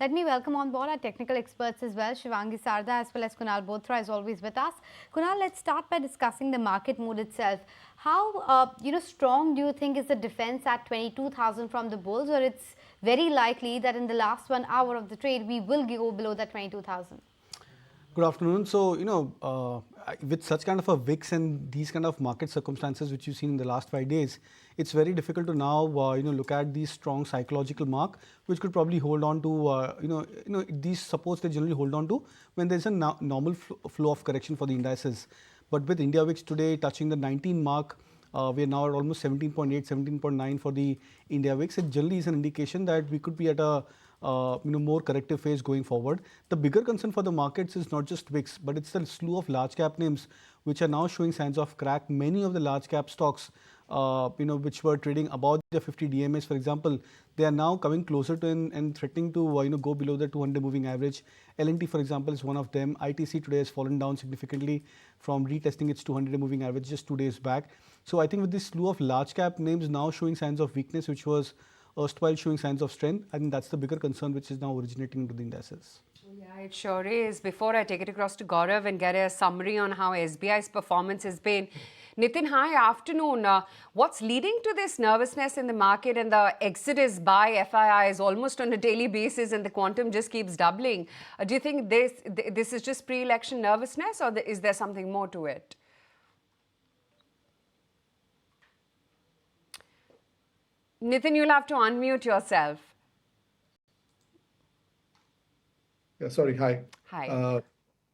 Let me welcome on board our technical experts as well, Shivangi Sarda as well as Kunal Bothra is always with us. Kunal, let's start by discussing the market mood itself. How strong do you think is the defense at 22,000 from the bulls, or it's very likely that in the last 1 hour of the trade we will go below that 22,000? Good afternoon. So, with such kind of a VIX and these kind of market circumstances which you've seen in the last 5 days, it's very difficult to now, look at these strong psychological mark, which could probably hold on to, these supports they generally hold on to when there's a normal flow of correction for the indices. But with India VIX today touching the 19 mark, we are now at almost 17.8, 17.9 for the India VIX. It generally is an indication that we could be at a more corrective phase going forward. The bigger concern for the markets is not just VIX, but it's the slew of large cap names which are now showing signs of crack. Many of the large cap stocks, which were trading above the 50 DMAs, for example, they are now coming closer to and threatening to go below the 200 moving average. L&T, for example, is one of them. ITC today has fallen down significantly from retesting its 200 moving average just 2 days back. So I think with this slew of large cap names now showing signs of weakness, which was erstwhile showing signs of strength, I think that's the bigger concern which is now originating into the indices. Yeah, it sure is. Before I take it across to Gaurav and get a summary on how SBI's performance has been, Nitin, hi, afternoon. What's leading to this nervousness in the market and the exodus by FIIs almost on a daily basis and the quantum just keeps doubling? Do you think this is just pre-election nervousness, or is there something more to it? Nitin, you'll have to unmute yourself. Yeah, sorry, hi. Hi.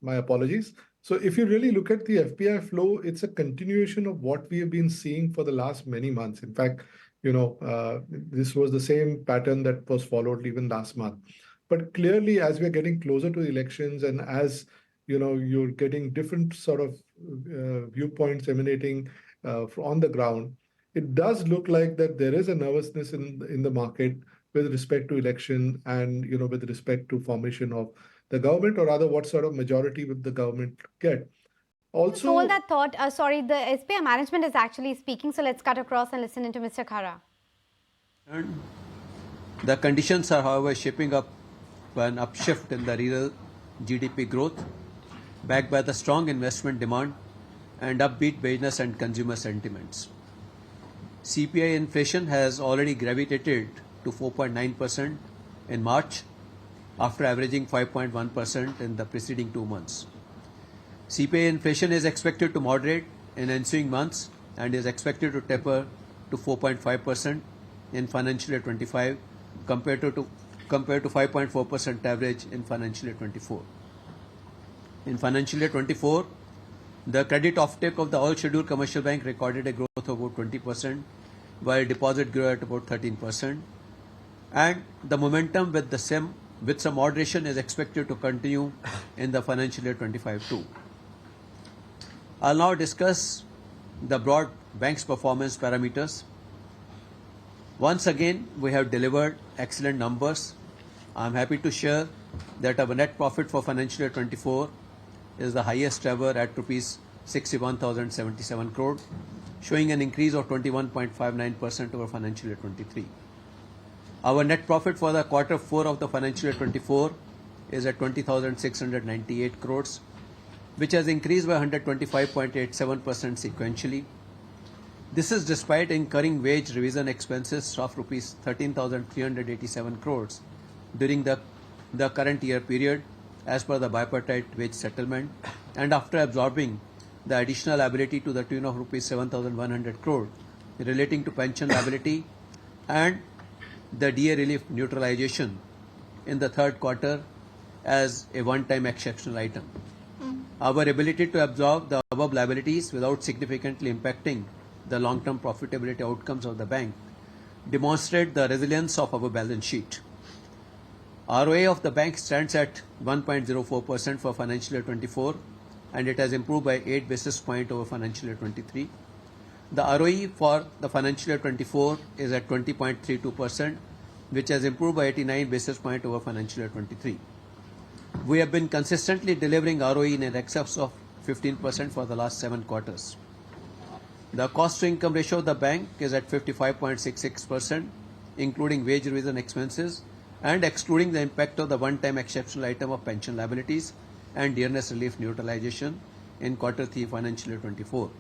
My apologies. So if you really look at the FPI flow, it's a continuation of what we have been seeing for the last many months. In fact, this was the same pattern that was followed even last month. But clearly, as we're getting closer to the elections and as you're getting different sort of viewpoints emanating on the ground, it does look like that there is a nervousness in the market with respect to election and with respect to formation of the government, or rather what sort of majority would the government get. Also, hold that thought. Sorry, the SBI management is actually speaking, so let's cut across and listen into Mr. Khara. The conditions are, however, shaping up for an upshift in the real GDP growth, backed by the strong investment demand and upbeat business and consumer sentiments. CPI inflation has already gravitated to 4.9% in March, after averaging 5.1% in the preceding 2 months. CPI inflation is expected to moderate in ensuing months and is expected to taper to 4.5% in financial year 25 compared to 5.4% average in financial year 24. In financial year 24, the credit offtake of the all scheduled commercial bank recorded a growth of about 20%, while deposit grew at about 13%, and the momentum with some moderation is expected to continue in the financial year 25 too. I'll now discuss the broad bank's performance parameters. Once again, we have delivered excellent numbers. I'm happy to share that our net profit for financial year 24 is the highest ever at rupees 61,077 crore, showing an increase of 21.59% over financial year 23. Our net profit for the quarter 4 of the financial year 24 is at 20,698 crores, which has increased by 125.87% sequentially. This is despite incurring wage revision expenses of rupees 13,387 crores during the current year period as per the bipartite wage settlement, and after absorbing the additional liability to the tune of rupees 7,100 crore relating to pension liability and the DA relief neutralization in the third quarter as a one-time exceptional item. Our ability to absorb the above liabilities without significantly impacting the long-term profitability outcomes of the bank demonstrate the resilience of our balance sheet. ROA of the bank stands at 1.04% for financial year 24, and it has improved by 8 basis points over financial year 23. The ROE for the financial year 24 is at 20.32%, which has improved by 89 basis points over financial year 23. We have been consistently delivering ROE in excess of 15% for the last 7 quarters. The cost-to-income ratio of the bank is at 55.66%, including wage revision expenses, and excluding the impact of the one-time exceptional item of pension liabilities and dearness relief neutralization in Q3 financial year 24.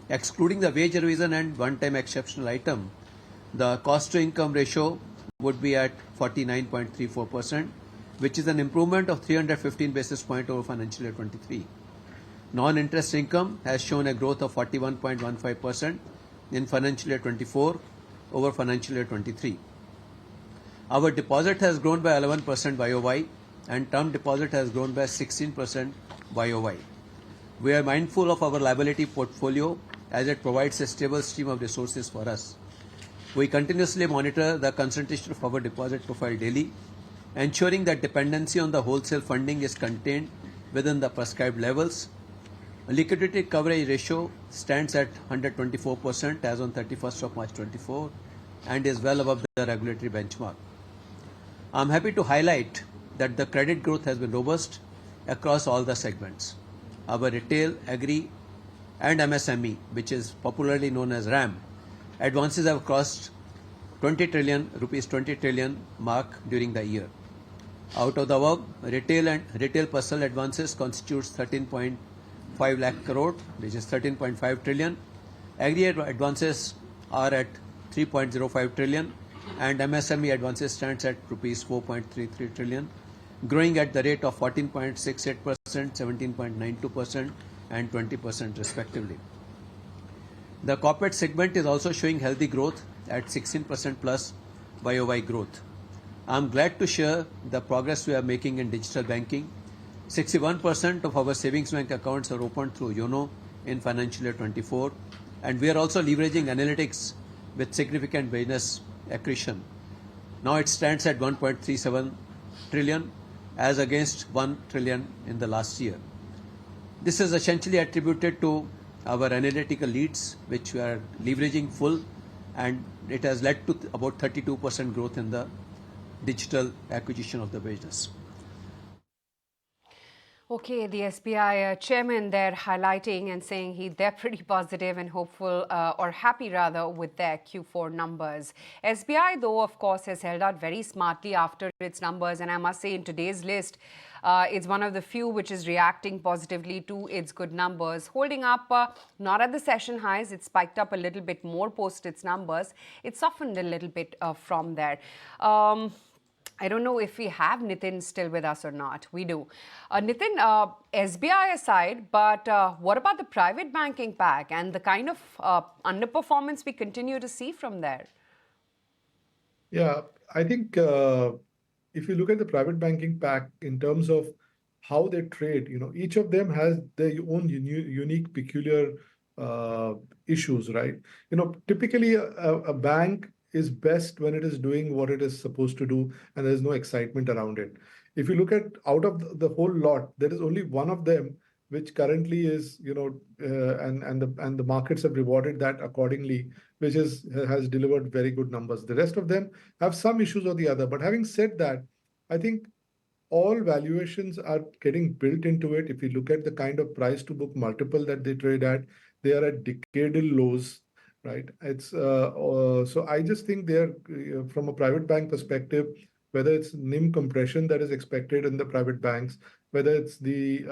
Excluding the wage revision and one-time exceptional item, the cost-to-income ratio would be at 49.34%, which is an improvement of 315 basis points over financial year 23. Non-interest income has shown a growth of 41.15% in financial year 24 over financial year 23. Our deposit has grown by 11% YOY and term deposit has grown by 16% YOY. We are mindful of our liability portfolio as it provides a stable stream of resources for us. We continuously monitor the concentration of our deposit profile daily, ensuring that dependency on the wholesale funding is contained within the prescribed levels. Liquidity coverage ratio stands at 124% as on 31st of March 24 and is well above the regulatory benchmark. I am happy to highlight that the credit growth has been robust across all the segments. Our retail, agri and MSME, which is popularly known as RAM, advances have crossed 20 trillion mark during the year. Out of the above, retail personal advances constitutes 13.5 lakh crore, which is 13.5 trillion. Agri advances are at 3.05 trillion and MSME advances stands at rupees 4.33 trillion, growing at the rate of 14.68%, 17.92% and 20% respectively. The corporate segment is also showing healthy growth at 16% plus YOY growth. I am glad to share the progress we are making in digital banking. 61% of our savings bank accounts are opened through YONO in financial year 24, and we are also leveraging analytics with significant business accretion. Now it stands at 1.37 trillion as against 1 trillion in the last year. This is essentially attributed to our analytical leads, which we are leveraging full, and it has led to about 32% growth in the digital acquisition of the business. Okay, the SBI chairman there highlighting and saying they're pretty positive and hopeful or happy rather with their Q4 numbers. SBI though of course has held out very smartly after its numbers, and I must say in today's list it's one of the few which is reacting positively to its good numbers, holding up not at the session highs. It spiked up a little bit more post its numbers. It softened a little bit from there. I don't know if we have Nitin still with us or not. We do. Nitin, SBI aside, but what about the private banking pack and the kind of underperformance we continue to see from there? Yeah, I think if you look at the private banking pack in terms of how they trade, each of them has their own unique, peculiar issues, right? Typically a bank is best when it is doing what it is supposed to do and there's no excitement around it. If you look at out of the whole lot, there is only one of them which currently is, and the markets have rewarded that accordingly, which has delivered very good numbers. The rest of them have some issues or the other. But having said that, I think all valuations are getting built into it. If you look at the kind of price to book multiple that they trade at, they are at decadal lows. Right. It's so I just think they're from a private bank perspective, whether it's NIM compression that is expected in the private banks, whether it's the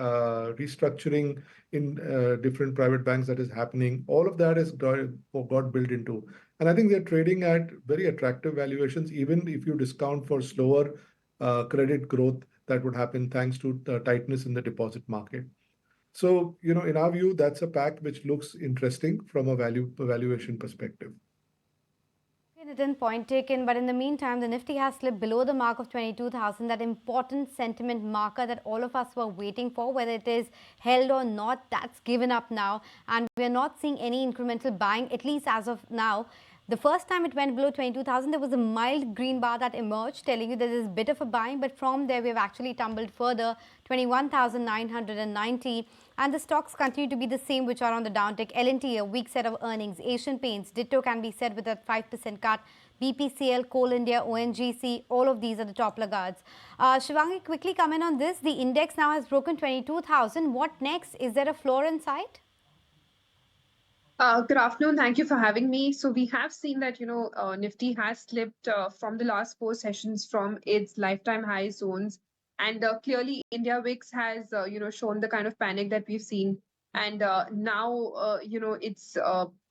restructuring in different private banks that is happening, all of that is got built into. And I think they're trading at very attractive valuations, even if you discount for slower credit growth that would happen thanks to the tightness in the deposit market. So, in our view, that's a pack which looks interesting from a valuation perspective. Nitin, point taken. But in the meantime, the Nifty has slipped below the mark of 22,000, that important sentiment marker that all of us were waiting for, whether it is held or not, that's given up now. And we're not seeing any incremental buying, at least as of now. The first time it went below 22,000, there was a mild green bar that emerged, telling you that there's a bit of a buying. But from there, we've actually tumbled further, 21,990. And the stocks continue to be the same, which are on the downtick. L&T, a weak set of earnings. Asian Paints, ditto can be said with a 5% cut. BPCL, Coal India, ONGC, all of these are the top laggards. Shivangi, quickly comment on this. The index now has broken 22,000. What next? Is there a floor in sight? Good afternoon. Thank you for having me. So we have seen that, Nifty has slipped from the last four sessions from its lifetime high zones. And clearly India VIX has, shown the kind of panic that we've seen. And now, it's,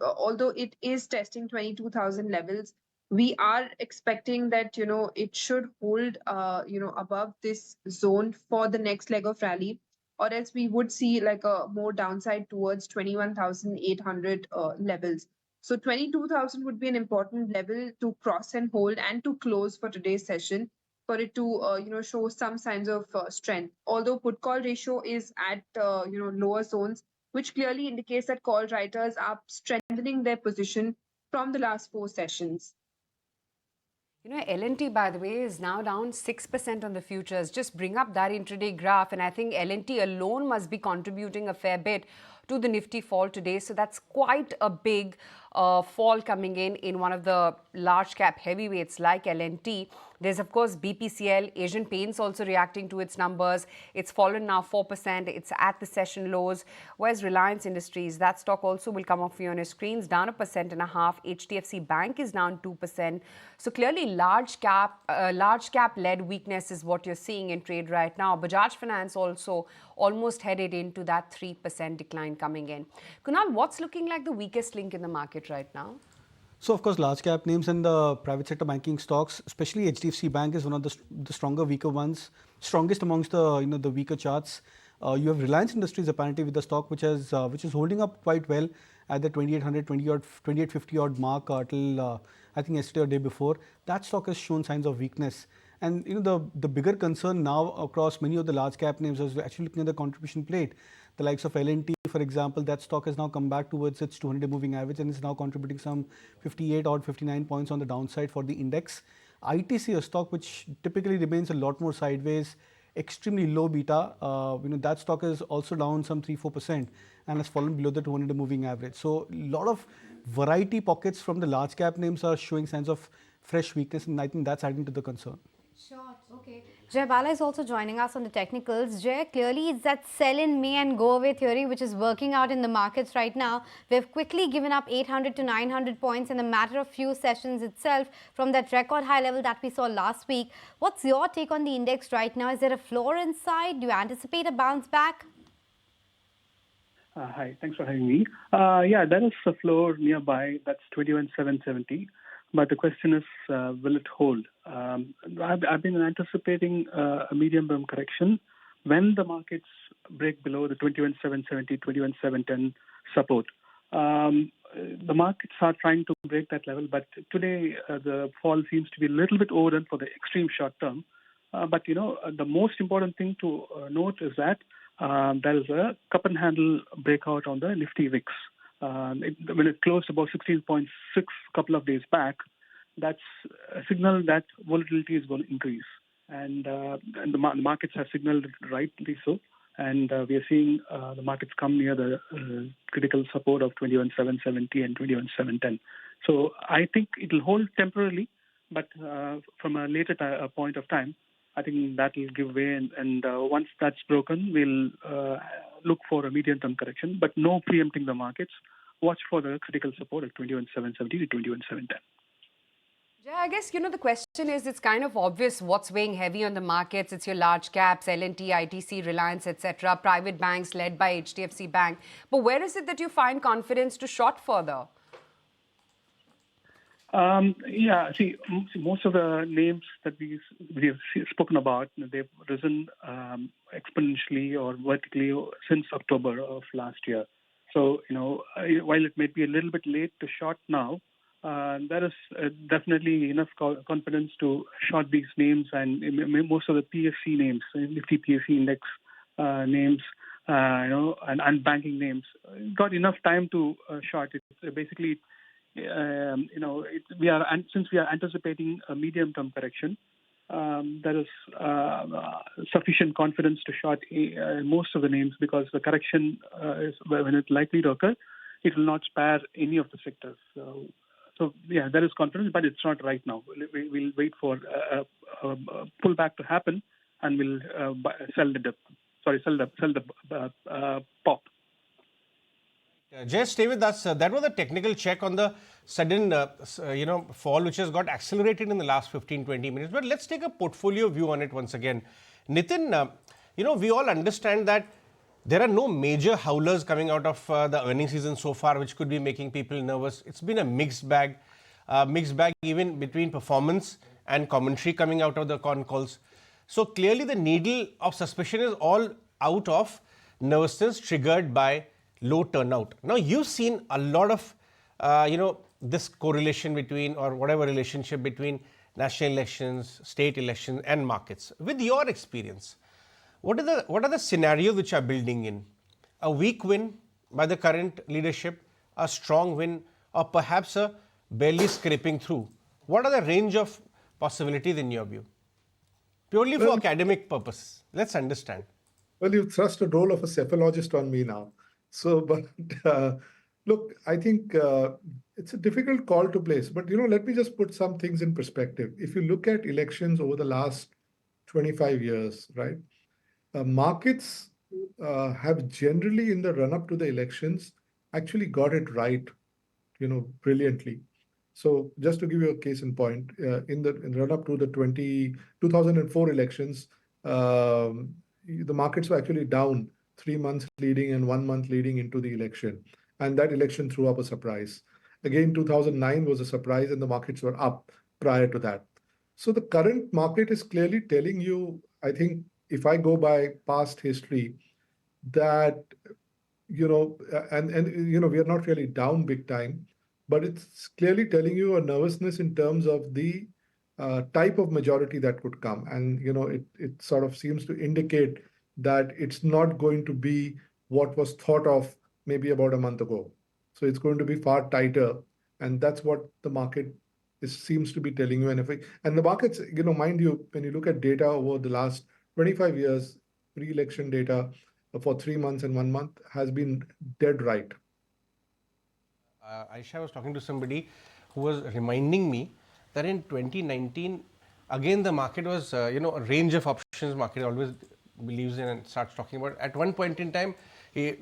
although it is testing 22,000 levels, we are expecting that, it should hold, above this zone for the next leg of rally, or else we would see like a more downside towards 21,800 levels. So 22,000 would be an important level to cross and hold and to close for today's session for it to show some signs of strength. Although put call ratio is at lower zones, which clearly indicates that call writers are strengthening their position from the last four sessions. L&T, by the way, is now down 6% on the futures. Just bring up that intraday graph, and I think L&T alone must be contributing a fair bit to the Nifty fall today. So that's quite a big fall coming in one of the large cap heavyweights like L&T. There's, of course, BPCL, Asian Paints also reacting to its numbers. It's fallen now 4%. It's at the session lows. Whereas Reliance Industries, that stock also will come off for you on your screens, down 1.5%. HDFC Bank is down 2%. So clearly large cap led weakness is what you're seeing in trade right now. Bajaj Finance also almost headed into that 3% decline coming in. Kunal, what's looking like the weakest link in the market right now? So of course, large cap names and the private sector banking stocks, especially HDFC Bank is one of the stronger, weaker ones, strongest amongst the the weaker charts. You have Reliance Industries apparently with the stock which is holding up quite well at the 2800, 2850 odd mark till I think yesterday or day before. That stock has shown signs of weakness. And the bigger concern now across many of the large cap names is actually looking at the contribution plate. The likes of L&T, for example, that stock has now come back towards its 200-day moving average and is now contributing some 58 or 59 points on the downside for the index. ITC, a stock which typically remains a lot more sideways, extremely low beta. That stock is also down some 3-4% and has fallen below the 200-day moving average. So a lot of variety pockets from the large cap names are showing signs of fresh weakness, and I think that's adding to the concern. Sure, okay. Jay Bala is also joining us on the technicals. Jay, clearly it's that sell in May and go away theory which is working out in the markets right now. We've quickly given up 800 to 900 points in a matter of few sessions itself from that record high level that we saw last week. What's your take on the index right now? Is there a floor inside? Do you anticipate a bounce back? Hi, thanks for having me. Yeah, there is a floor nearby. That's 21,770. But the question is, will it hold? I've been anticipating a medium-term correction when the markets break below the 21,770, 21,710 support. The markets are trying to break that level, but today the fall seems to be a little bit overdone for the extreme short term. But the most important thing to note is that there is a cup and handle breakout on the Nifty VIX. When it closed about 16.6 a couple of days back, that's a signal that volatility is going to increase. And the markets have signaled it rightly so. And we are seeing the markets come near the critical support of 21,770 and 21,710. So I think it will hold temporarily, but from a later point of time, I think that will give way. And once that's broken, we'll look for a medium-term correction, but no preempting the markets. Watch for the critical support at 21,770 to 21,710. Yeah, I guess, the question is, it's kind of obvious what's weighing heavy on the markets. It's your large caps, L&T, ITC, Reliance, etc., private banks led by HDFC Bank. But where is it that you find confidence to short further? Yeah, see, most of the names that we have spoken about, they've risen exponentially or vertically since October of last year. So, while it may be a little bit late to short now, there is definitely enough confidence to short these names, and most of the PSC names, Nifty PSC index names, and banking names, got enough time to short. It's basically, since we are anticipating a medium-term correction, there is sufficient confidence to short most of the names, because the correction is when it's likely to occur, it will not spare any of the sectors. So yeah, there is confidence, but it's not right now. We'll wait for a pullback to happen, and we'll sell the dip. Sell the pop. Just stay with us. That was a technical check on the sudden, fall which has got accelerated in the last 15-20 minutes. But let's take a portfolio view on it once again. Nitin, we all understand that there are no major howlers coming out of the earnings season so far, which could be making people nervous. It's been a mixed bag even between performance and commentary coming out of the con calls. So clearly the needle of suspicion is all out of nervousness triggered by low turnout. Now you've seen a lot of, this correlation between or whatever relationship between national elections, state elections and markets. With your experience, what are the scenarios which are building in? A weak win by the current leadership, a strong win, or perhaps a barely scraping through? What are the range of possibilities in your view? Purely for academic purposes. Let's understand. Well, you thrust the role of a cephalologist on me now. So, but look, I think it's a difficult call to place. But, let me just put some things in perspective. If you look at elections over the last 25 years, right, markets have generally in the run-up to the elections actually got it right, brilliantly. So just to give you a case in point, in the run-up to the 2004 elections, the markets were actually down 3 months leading and 1 month leading into the election. And that election threw up a surprise. Again, 2009 was a surprise and the markets were up prior to that. So the current market is clearly telling you, I think, if I go by past history, that, we are not really down big time, but it's clearly telling you a nervousness in terms of the type of majority that could come. And, it sort of seems to indicate that it's not going to be what was thought of maybe about a month ago. So it's going to be far tighter. And that's what the market seems to be telling you. And the markets, mind you, when you look at data over the last 25 years, pre-election data for 3 months and 1 month has been dead right. Aisha was talking to somebody who was reminding me that in 2019, again, the market was, a range of options market always believes in and starts talking about. At one point in time,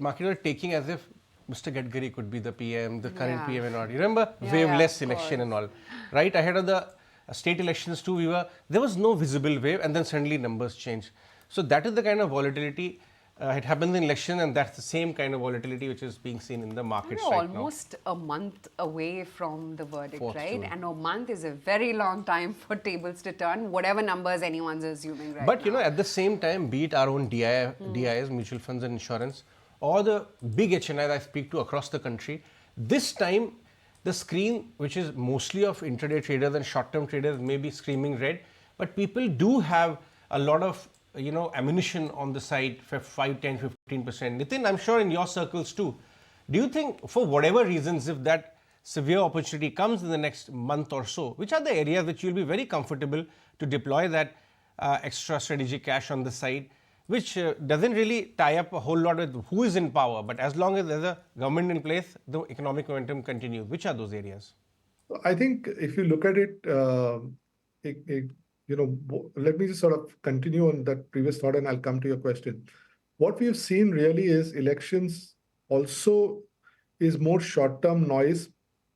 market was taking as if Mr. Gadkari could be the PM, the current PM and all. You remember waveless election and all, right? Ahead of the state elections too, there was no visible wave and then suddenly numbers changed. So that is the kind of volatility. It happens in election and that's the same kind of volatility which is being seen in the markets right now. Almost a month away from the verdict, Fourth right? June. And a month is a very long time for tables to turn, whatever numbers anyone's assuming right But, now. at the same time, be it our own DIs, mutual funds and insurance, or the big HNIs I speak to across the country, this time the screen, which is mostly of intraday traders and short-term traders, may be screaming red, but people do have a lot of ammunition on the side for 5, 10, 15%. Nitin, I'm sure in your circles too. Do you think, for whatever reasons, if that severe opportunity comes in the next month or so, which are the areas which you'll be very comfortable to deploy that extra strategic cash on the side, which doesn't really tie up a whole lot with who is in power, but as long as there's a government in place, the economic momentum continues. Which are those areas? I think if you look at it, let me just sort of continue on that previous thought and I'll come to your question. What we've seen really is elections also is more short-term noise,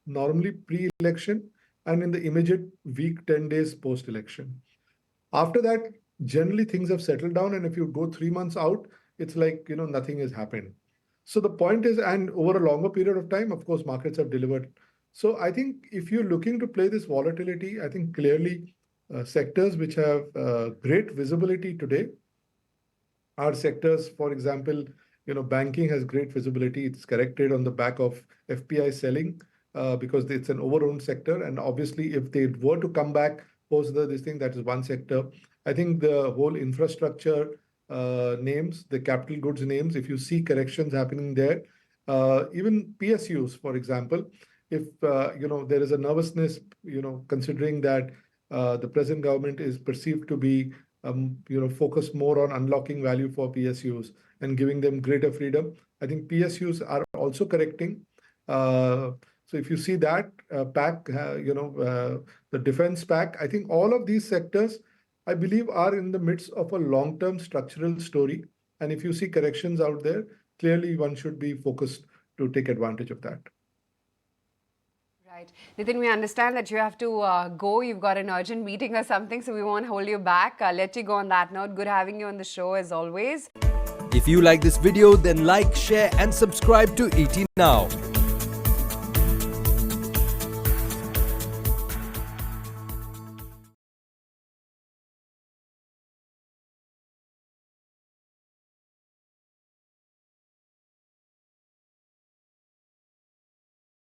normally pre-election and in the immediate week, 10 days post-election. After that, generally things have settled down. And if you go 3 months out, it's like, nothing has happened. So the point is, and over a longer period of time, of course, markets have delivered. So I think if you're looking to play this volatility, I think clearly sectors which have great visibility today are sectors, for example, banking has great visibility. It's corrected on the back of FPI selling because it's an over-owned sector. And obviously, if they were to come back post this thing, that is one sector. I think the whole infrastructure names, the capital goods names, if you see corrections happening there, even PSUs, for example, if there is a nervousness, considering that the present government is perceived to be focused more on unlocking value for PSUs and giving them greater freedom. I think PSUs are also correcting. So if you see that pack, the defense pack, I think all of these sectors, I believe, are in the midst of a long-term structural story. And if you see corrections out there, clearly one should be focused to take advantage of that. Right. Nitin, we understand that you have to go. You've got an urgent meeting or something, so we won't hold you back. Let you go on that note. Good having you on the show as always. If you like this video, then like, share and subscribe to ET Now.